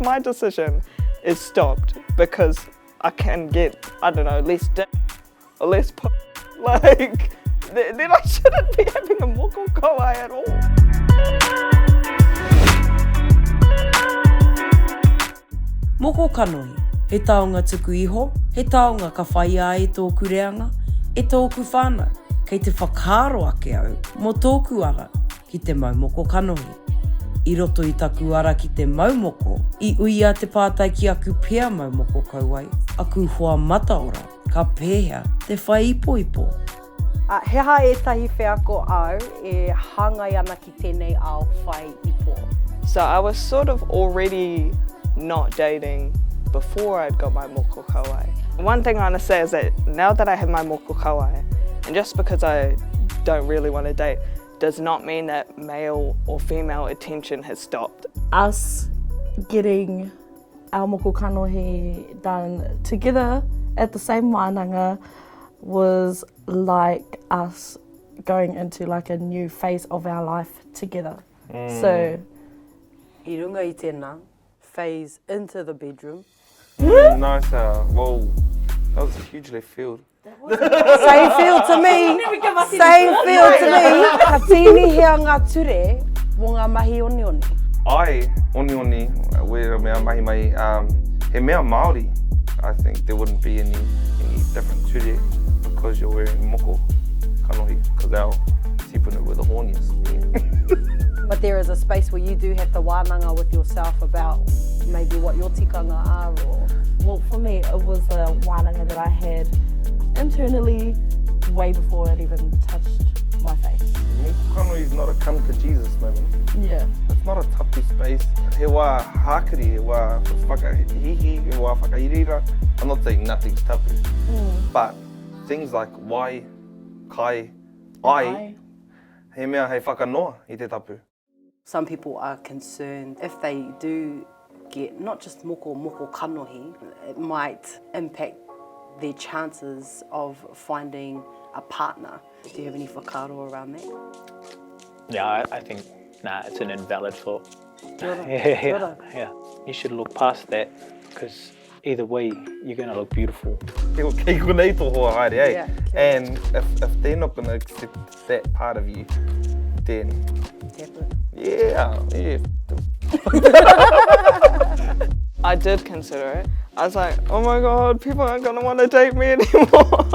of my decision is stopped because I can get, I don't know, less dick or less like, then I shouldn't be having a moko kauai at all. Moko kanohi, he taonga tuku iho, he taonga ka whaia e tōku reanga, e tōku whānau, kei te whakaaro ake au, mō tōku ara ki te maumoko kanohi. I roto i taku ara ki te maumoko, i uia te pātai ki aku pēr maumoko kauai, aku hoa mataora, ka pēhea te whai ipo ipo. He ha etahi wheako au e hangai ana ki tēnei ao whai ipo. So I was sort of already not dating before I'd got my moko kauai. One thing I want to say is that now that I have my moko kauai, and just because I don't really want to date, does not mean that male or female attention has stopped. Us getting our moko kanohi done together at the same wānanga was like us going into like a new phase of our life together. So, I runga i tēnā, phase into the bedroom. Nice, well, that was a huge left field. Same feel to me. Same feel to me. Ka tini hea ngā ture mō ngā mahi oni oni. Ai, oni oni, where mea mahi mai, he mea Māori, I think there wouldn't be any different ture because you're wearing moko kanohi, because our tipuna were the horniest. Yeah. But there is a space where you do have to wānanga with yourself about maybe what your tikanga are or... well, for me, it was a wānanga that I had internally way before it even touched my face. Moko kanohi is not a come to Jesus moment. Yeah. It's not a tapu space. He wā hākari, he wā whakahihi, he wā whakahirira. I'm not saying nothing's tapu, but things like wai, kai, ai, he mea hei whakanoa I te tapu. Some people are concerned if they do get not just moko kanohi, it might impact their chances of finding a partner. Do you have any whakaaro around that? Yeah, I think, it's an invalid thought. Yeah. You should look past that because either way, you're going to look beautiful. Kei konei tō hoa haere, eh? Yeah, and if they're not going to accept that part of you, then yeah. I did consider it. I was like, oh my God, people aren't gonna want to date me anymore.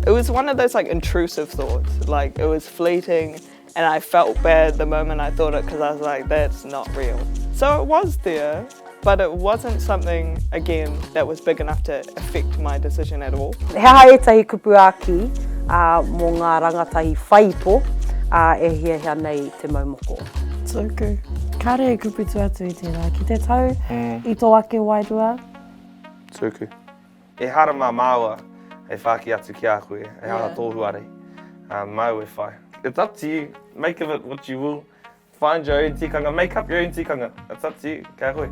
It was one of those like intrusive thoughts. Like it was fleeting and I felt bad the moment I thought it because I was like, that's not real. So it was there, but it wasn't something, again, that was big enough to affect my decision at all. He ha etahi kupu aki mō ngā rangatahi whaipo e hia nei te maumoko. Tōku. Kāre e kuputu atu I tērā. Ki te tau I tō ake wairua. Tuku. E harama māua e whaki atu ki a koe, e hara tōhu are. Mau e whai. It's up to you. Make of it what you will. Find your own tikanga. Make up your own tikanga. It's up to you. Ka koe.